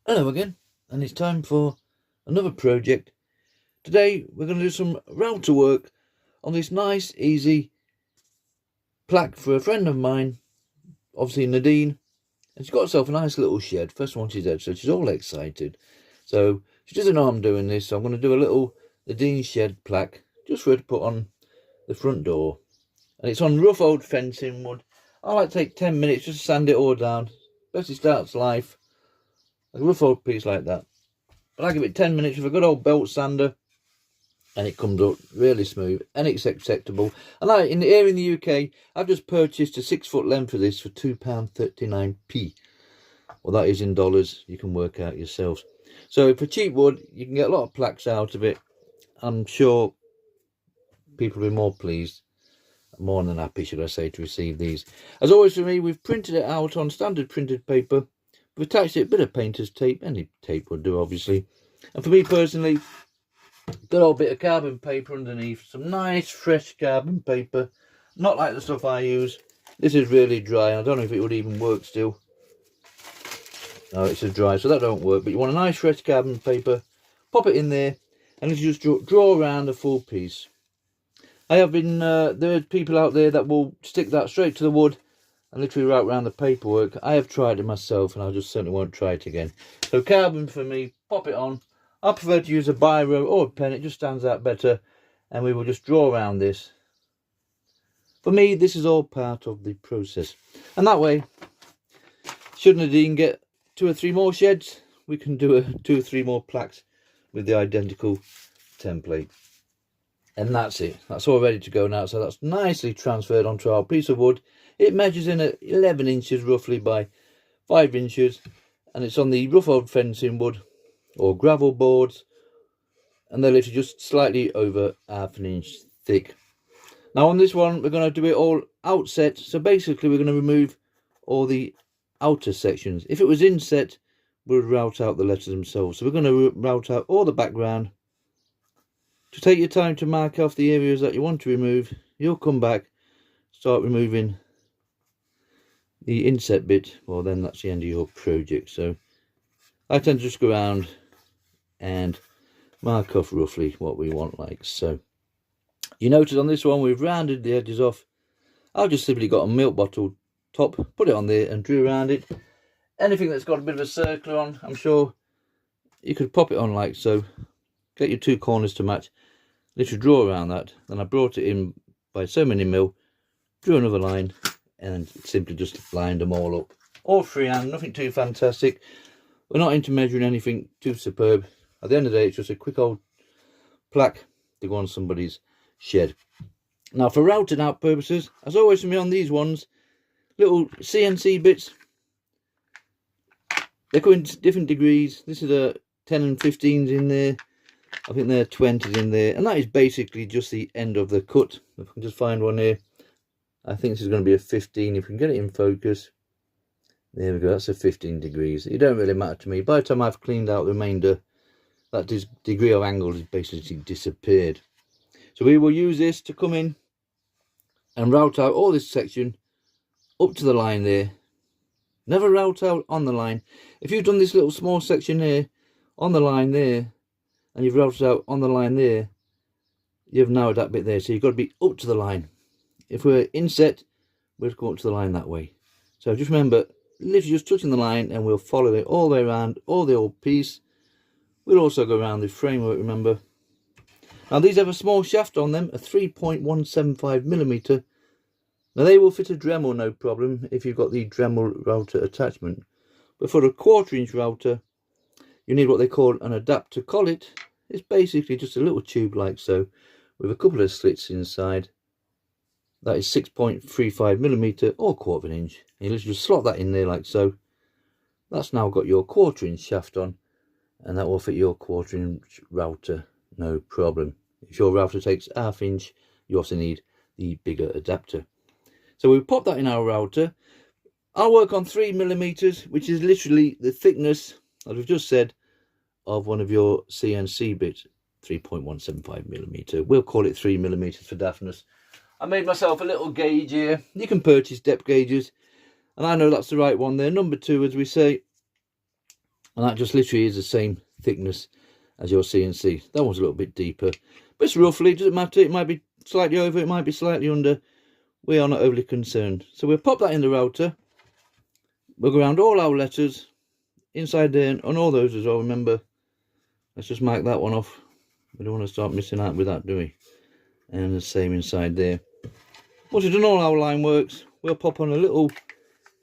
Hello again, and it's time for another project. Today we're going to do some router work on this nice, easy plaque for a friend of mine, obviously Nadine, and she's got herself a nice little shed. First one she's had, so she's all excited. So she doesn't know I'm doing this, so I'm going to do a little Nadine shed plaque just for her to put on the front door. And it's on rough old fencing wood. I like to take 10 minutes just to sand it all down. Best it starts life, like a rough old piece like that. But I give it 10 minutes with a good old belt sander, and it comes up really smooth and it's acceptable. And here in the UK, I've just purchased a 6-foot length of this for £2.39p. Well, that is in dollars. You can work out yourselves. So for cheap wood, you can get a lot of plaques out of it. I'm sure people will be more pleased, more than happy, should I say, to receive these. As always for me, we've printed it out on standard printed paper. We've attached it a bit of painter's tape. Any tape would do, obviously. And for me personally, good old bit of carbon paper underneath. Some nice fresh carbon paper. Not like the stuff I use. This is really dry. I don't know if it would even work still. No, it's dry, so that don't work. But you want a nice fresh carbon paper. Pop it in there. And you just draw around a full piece. I have been, there are people out there that will stick that straight to the wood and literally write around the paperwork. I have tried it myself, and I just certainly won't try it again. So carbon for me, pop it on. I prefer to use a biro or a pen, it just stands out better, and we will just draw around this. For me, this is all part of the process. And that way, should Nadine get 2 or 3 more sheds, we can do 2 or 3 more plaques with the identical template. And that's it. That's all ready to go now. So that's nicely transferred onto our piece of wood. It measures in at 11 inches roughly by 5 inches. And it's on the rough old fencing wood or gravel boards. And they're literally just slightly over ½ inch thick. Now on this one, we're going to do it all outset. So basically we're going to remove all the outer sections. If it was inset, we'll route out the letters themselves. So we're going to route out all the background. To take your time to mark off the areas that you want to remove, you'll come back, start removing the inset bit. Well, then that's the end of your project. So I tend to just go around and mark off roughly what we want, like so. You notice on this one we've rounded the edges off. I've just simply got a milk bottle top, put it on there and drew around it. Anything that's got a bit of a circle on, I'm sure you could pop it on like so. Get your 2 corners to match. Literally draw around that. Then I brought it in by so many mil, drew another line, and simply just lined them all up. All freehand, nothing too fantastic. We're not into measuring anything too superb. At the end of the day, it's just a quick old plaque to go on somebody's shed. Now for routing out purposes, as always for me on these ones, little CNC bits. They come in different degrees. This is a 10 and 15s in there. I think there are 20s in there, and that is basically just the end of the cut. If I can just find one here, I think this is going to be a 15. If we can get it in focus, there we go. That's a 15 degrees. It don't really matter to me. By the time I've cleaned out the remainder, that degree of angle has basically disappeared. So we will use this to come in and route out all this section up to the line there. Never route out on the line. If you've done this little small section here on the line there, and you've routed out on the line there, you've narrowed that bit there. So you've got to be up to the line. If we're inset, we'll go up to the line that way. So just remember, literally just touching the line, and we'll follow it all the way around, all the old piece. We'll also go around the framework, remember. Now these have a small shaft on them, a 3.175mm. Now they will fit a Dremel, no problem, if you've got the Dremel router attachment. But for a 1/4 inch router, you need what they call an adapter collet. It's basically just a little tube like so, with a couple of slits inside. That is 6.35mm or 1/4 inch. And you literally just slot that in there like so. That's now got your 1/4 inch shaft on, and that will fit your 1/4 inch router, no problem. If your router takes ½ inch, you also need the bigger adapter. So we pop that in our router. I'll work on 3mm, which is literally the thickness, as we've just said, of one of your CNC bits. 3.175mm. We'll call it 3mm for daftness. I made myself a little gauge here. You can purchase depth gauges, and I know that's the right one there. Number 2, as we say. And that just literally is the same thickness as your CNC. That one's a little bit deeper, but it's roughly, it doesn't matter. It might be slightly over, it might be slightly under. We are not overly concerned. So we'll pop that in the router. We'll go around all our letters inside there, and on all those as well. Remember, let's just mark that one off. We don't want to start missing out with that, do we? And the same inside there. Once we've done all our line works, we'll pop on a little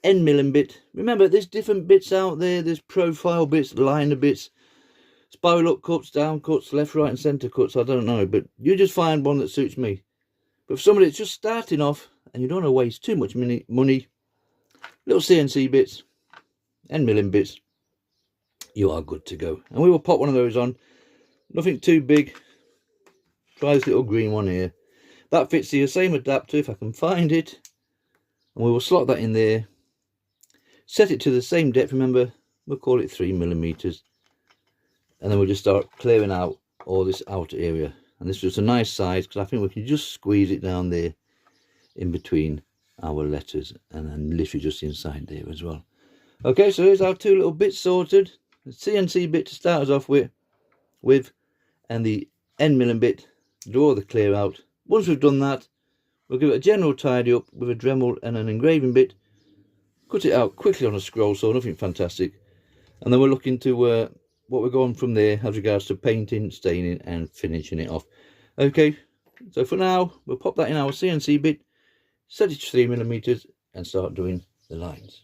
end milling bit. Remember, there's different bits out there. There's profile bits, liner bits, spiral up cuts, down cuts, left, right and centre cuts. I don't know, but you just find one that suits me. But for somebody that's just starting off and you don't want to waste too much money, little CNC bits, end milling bits, you are good to go. And we will pop one of those on. Nothing too big. Try this little green one here. That fits the same adapter if I can find it. And we will slot that in there. Set it to the same depth. Remember, we'll call it 3mm. And then we'll just start clearing out all this outer area. And this is just a nice size because I think we can just squeeze it down there in between our letters. And then literally just inside there as well. Okay, so here's our two little bits sorted. The CNC bit to start us off with, and the end milling bit to do all the clear out. Once we've done that, we'll give it a general tidy up with a Dremel and an engraving bit. Cut it out quickly on a scroll saw, nothing fantastic. And then we're looking to what we're going from there as regards to painting, staining and finishing it off. Okay, so for now, we'll pop that in our CNC bit, set it to 3mm and start doing the lines.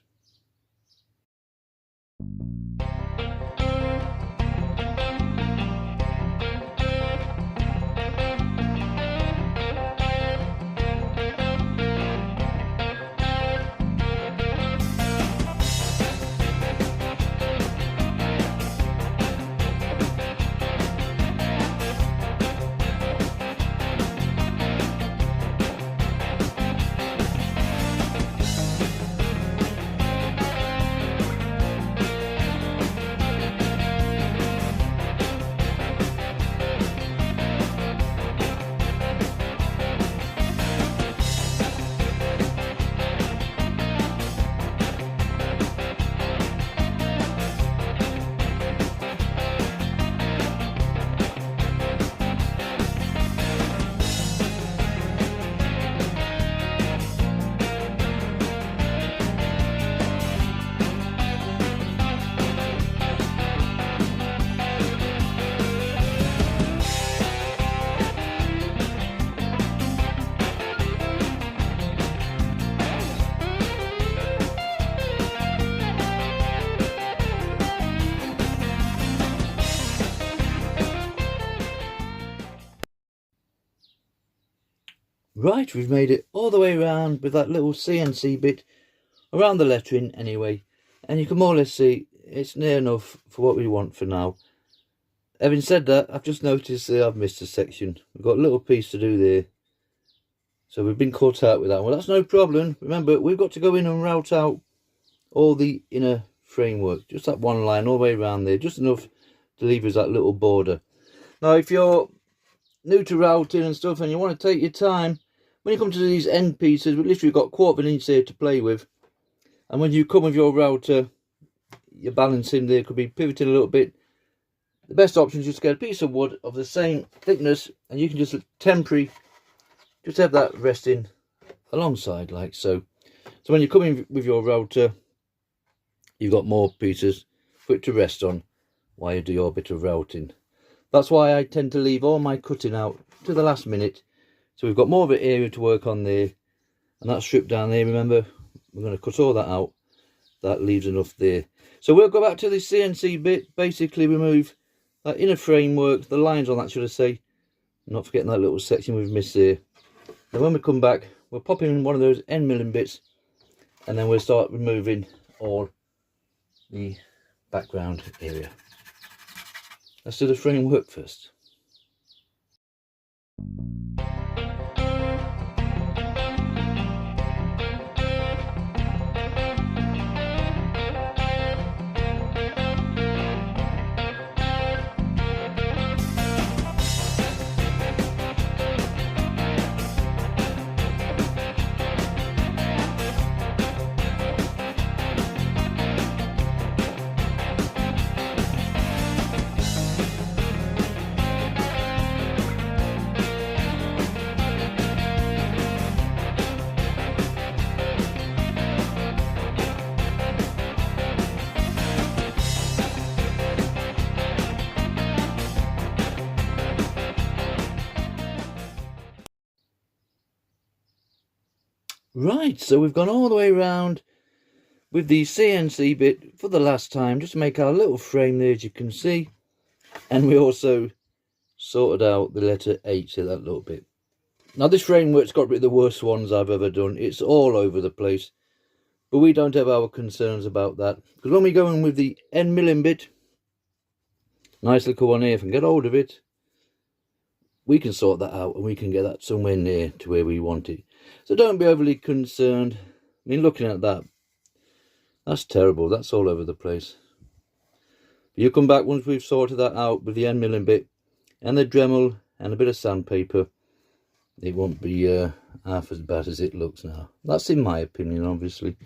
Right, we've made it all the way around with that little CNC bit around the lettering anyway, and you can more or less see it's near enough for what we want for now. Having said that, I've just noticed that I've missed a section. We've got a little piece to do there, so we've been caught out with that. Well, that's no problem. Remember, we've got to go in and route out all the inner framework, just that one line all the way around there, just enough to leave us that little border. Now, if you're new to routing and stuff and you want to take your time, when you come to these end pieces, we've literally got 1/4 of an inch here to play with. And when you come with your router, your balancing there could be pivoting a little bit. The best option is just get a piece of wood of the same thickness, and you can just temporarily just have that resting alongside like so. So when you're coming with your router, you've got more pieces for it to rest on while you do your bit of routing. That's why I tend to leave all my cutting out to the last minute. So we've got more of an area to work on there. And that strip down there, remember, we're going to cut all that out. That leaves enough there. So we'll go back to the CNC bit. Basically remove that inner framework, the lines on that should I say. Not forgetting that little section we've missed there. And when we come back, we'll pop in one of those end milling bits. And then we'll start removing all the background area. Let's do the framework first. Right, so we've gone all the way around with the CNC bit for the last time, just to make our little frame there, as you can see. And we also sorted out the letter H here, that little bit. Now this framework's got rid of the worst ones I've ever done. It's all over the place. But we don't have our concerns about that. Because when we go in with the end milling bit, nice little one here, if I can get hold of it, we can sort that out and we can get that somewhere near to where we want it. So don't be overly concerned. I mean, looking at that, that's terrible. That's all over the place. But you come back once we've sorted that out with the end milling bit and the Dremel and a bit of sandpaper. It won't be half as bad as it looks now. That's in my opinion, obviously.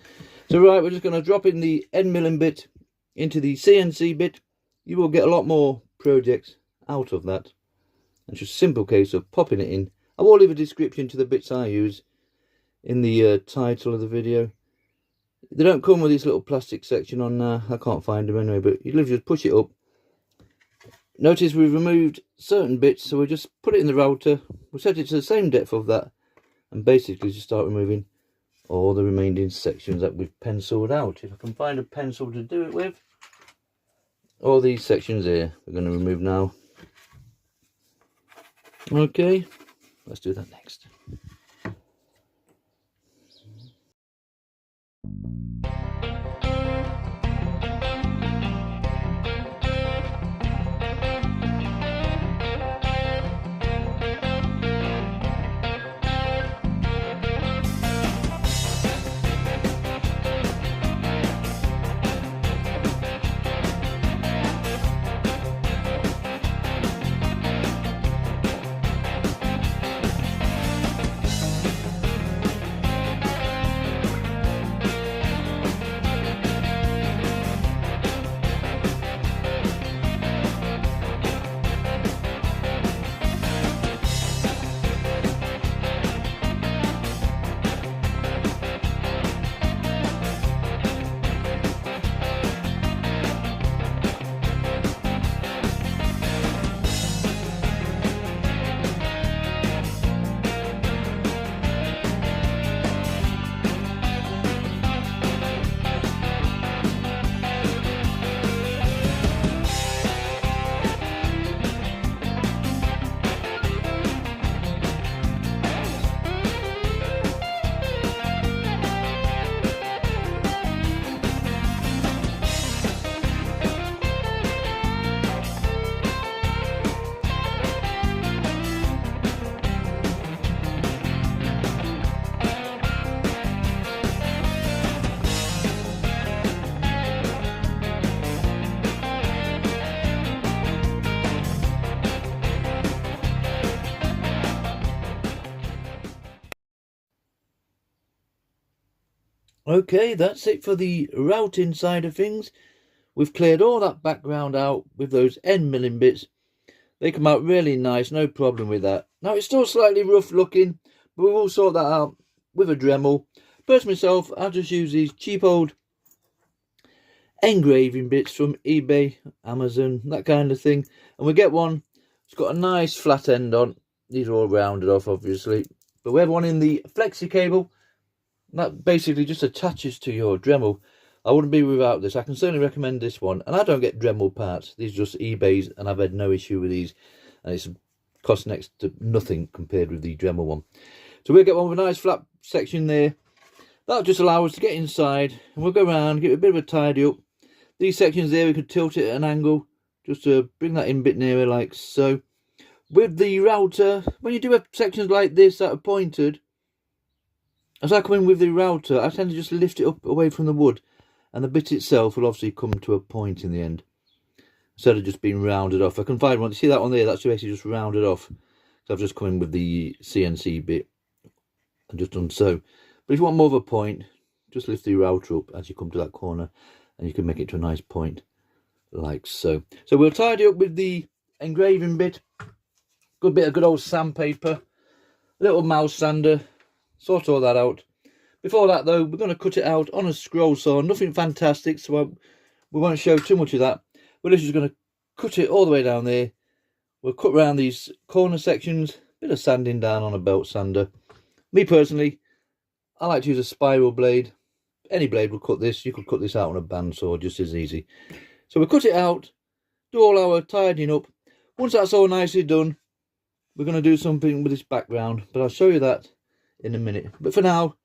So right, we're just going to drop in the end milling bit into the CNC bit. You will get a lot more projects out of that. It's just a simple case of popping it in. I will leave a description to the bits I use in the title of the video. They don't come with this little plastic section on now. I can't find them anyway, but you literally just push it up. Notice we've removed certain bits, so we just put it in the router. We'll set it to the same depth of that and basically just start removing all the remaining sections that we've penciled out. If I can find a pencil to do it with. All these sections here we're going to remove now. Okay, let's do that next. Okay, that's it for the routing side of things. We've cleared all that background out with those end milling bits. They come out really nice, no problem with that. Now it's still slightly rough looking, but we will sort that out with a Dremel. Personally myself, I just use these cheap old engraving bits from eBay, Amazon, that kind of thing. And we get one, it's got a nice flat end on. These are all rounded off obviously. But we have one in the flexi cable. That basically just attaches to your Dremel. I wouldn't be without this. I can certainly recommend this one. And I don't get Dremel parts. These are just eBay's and I've had no issue with these. And it's cost next to nothing compared with the Dremel one. So we'll get one with a nice flat section there. That'll just allow us to get inside. And we'll go around, give it a bit of a tidy up. These sections there, we could tilt it at an angle. Just to bring that in a bit nearer like so. With the router, when you do have sections like this that are pointed, as I come in with the router, I tend to just lift it up away from the wood. And the bit itself will obviously come to a point in the end. Instead of just being rounded off. I can find one. See that one there? That's basically just rounded off. So I've just come in with the CNC bit. And just done so. But if you want more of a point, just lift the router up as you come to that corner. And you can make it to a nice point. Like so. So we'll tidy up with the engraving bit. Good bit of good old sandpaper. A little mouse sander. Sort all that out. Before that though, we're going to cut it out on a scroll saw. Nothing fantastic, so we won't show too much of that. We're just going to cut it all the way down there. We'll cut around these corner sections. Bit of sanding down on a belt sander. Me personally, I like to use a spiral blade. Any blade will cut this. You could cut this out on a bandsaw just as easy. So we cut it out, do all our tidying up. Once that's all nicely done, we're going to do something with this background, but I'll show you that in a minute. But for now,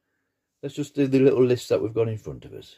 let's just do the little list that we've got in front of us.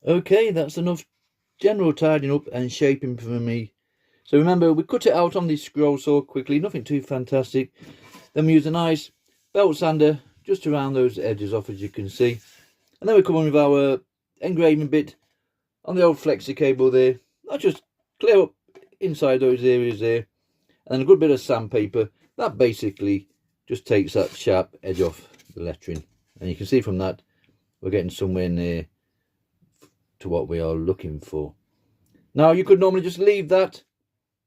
Okay, that's enough general tidying up and shaping for me. So remember, we cut it out on this scroll saw quickly, nothing too fantastic. Then we use a nice belt sander just to round those edges off, as you can see. And then we come on with our engraving bit on the old flexi cable there. I'll just clear up inside those areas there. And then a good bit of sandpaper. That basically just takes that sharp edge off the lettering. And you can see from that, we're getting somewhere near to what we are looking for. Now you could normally just leave that,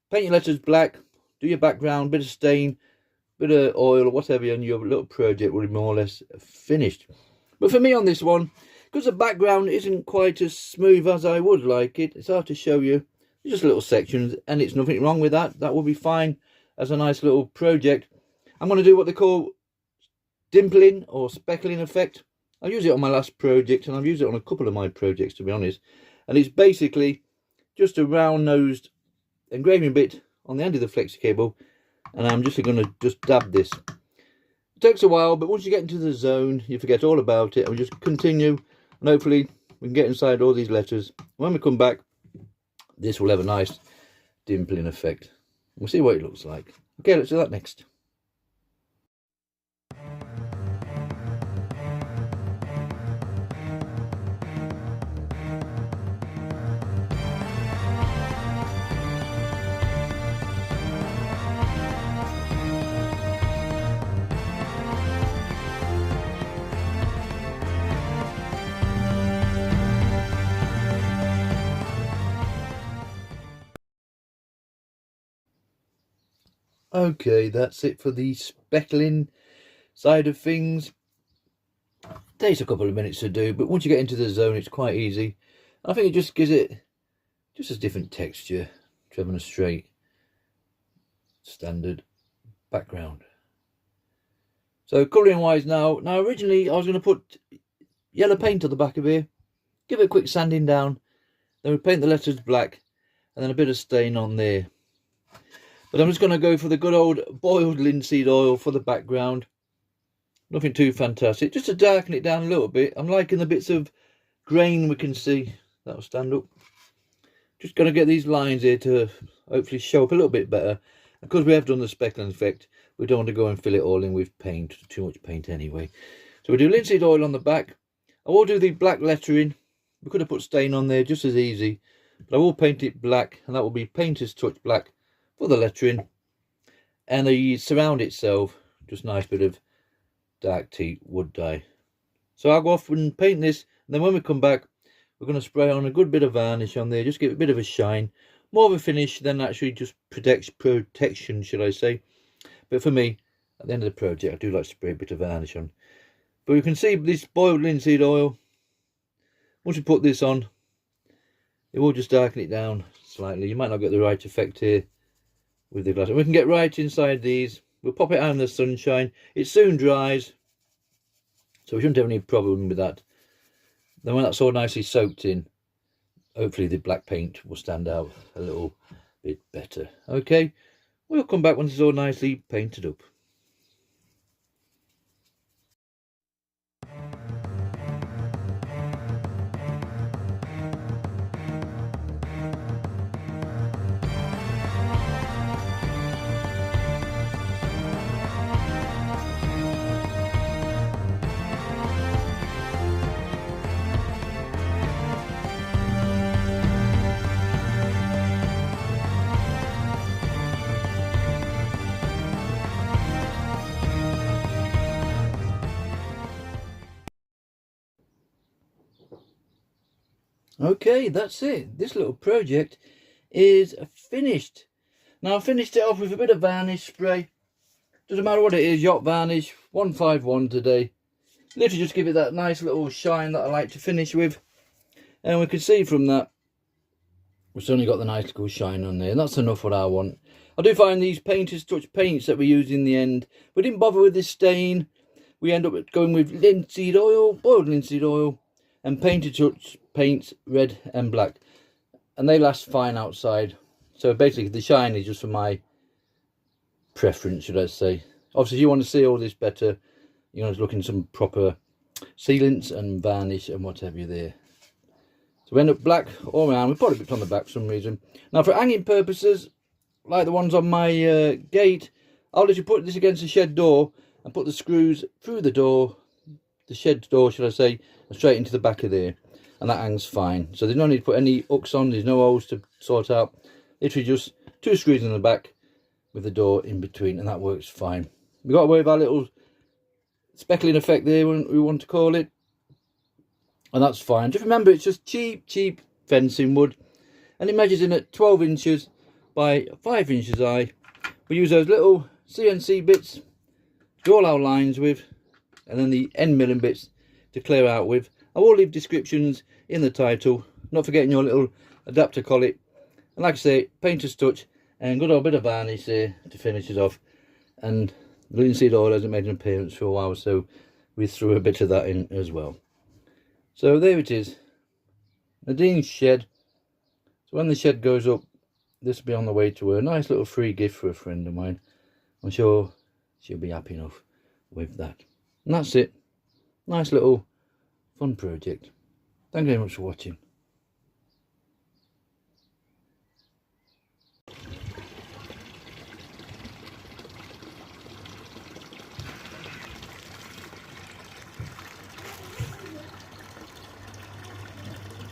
paint your letters black, do your background, bit of stain, bit of oil or whatever, and your little project will be more or less finished. But for me on this one, because the background isn't quite as smooth as I would like it, it's hard to show you. It's just little sections, and it's nothing wrong with that. That will be fine as a nice little project. I'm going to do what they call dimpling or speckling effect. I used it on my last project, and I've used it on a couple of my projects, to be honest. And it's basically just a round-nosed engraving bit on the end of the flexi cable, and I'm just going to just dab this. It takes a while, but once you get into the zone, you forget all about it, and we just continue, and hopefully we can get inside all these letters. When we come back, this will have a nice dimpling effect. We'll see what it looks like. Okay, let's do that next. Okay, that's it for the speckling side of things. Takes a couple of minutes to do, but once you get into the zone, it's quite easy. I think it just gives it just a different texture to having a straight, standard background. So colouring wise now originally I was going to put yellow paint on the back of here, give it a quick sanding down, then we paint the letters black, and then a bit of stain on there. But I'm just going to go for the good old boiled linseed oil for the background. Nothing too fantastic, just to darken it down a little bit. I'm liking the bits of grain we can see. That'll stand up. Just going to get these lines here to hopefully show up a little bit better. Because we have done the speckling effect, we don't want to go and fill it all in with paint, too much paint anyway. So we do linseed oil on the back. I will do the black lettering. We could have put stain on there just as easy, but I will paint it black, and that will be Painter's Touch black for the lettering. And the surround itself, just nice bit of dark teak wood dye. So I'll go off and paint this, and then when we come back, we're going to spray on a good bit of varnish on there, just give it a bit of a shine, more of a finish than actually just protection, should I say. But for me, at the end of the project, I do like to spray a bit of varnish on. But you can see this boiled linseed oil, once you put this on, it will just darken it down slightly. You might not get the right effect here with the glass. We can get right inside these. We'll pop it out in the sunshine. It soon dries, so we shouldn't have any problem with that. Then when that's all nicely soaked in, hopefully the black paint will stand out a little bit better. Okay, we'll come back when it's all nicely painted up. Okay, that's it. This little project is finished. Now I finished it off with a bit of varnish spray. Doesn't matter what it is, yacht varnish 151 today. Literally just give it that nice little shine that I like to finish with. And we can see from that it's only got the nice little shine on there, and that's enough what I want. I do find these Painter's Touch paints that we used in the end, we didn't bother with this stain. We end up going with linseed oil, boiled linseed oil, and Painter's Touch paints, red and black, and they last fine outside. So basically the shine is just for my preference, should I say. Obviously if you want to see all this better, you know, look in some proper sealants and varnish and whatever there. So we end up black all around. We put a bit on the back for some reason. Now for hanging purposes, like the ones on my gate, I'll literally put this against the shed door and put the screws through the door, the shed door should I say, and straight into the back of there. And that hangs fine. So there's no need to put any hooks on, there's no holes to sort out. Literally just 2 screws in the back with the door in between, and that works fine. We've got away with our little speckling effect there, when we want to call it. And that's fine. Just remember, it's just cheap fencing wood, and it measures in at 12 inches by 5 inches high. We use those little CNC bits to draw our lines with, and then the end milling bits to clear out with. I will leave descriptions in the title, not forgetting your little adapter collet. And like I say, Painter's Touch and good old bit of varnish there to finish it off. And the linseed oil hasn't made an appearance for a while, so we threw a bit of that in as well. So there it is, Nadine's shed. So when the shed goes up, this will be on the way to her. A nice little free gift for a friend of mine. I'm sure she'll be happy enough with that. And that's it. Nice little fun project. Thank you very much for watching.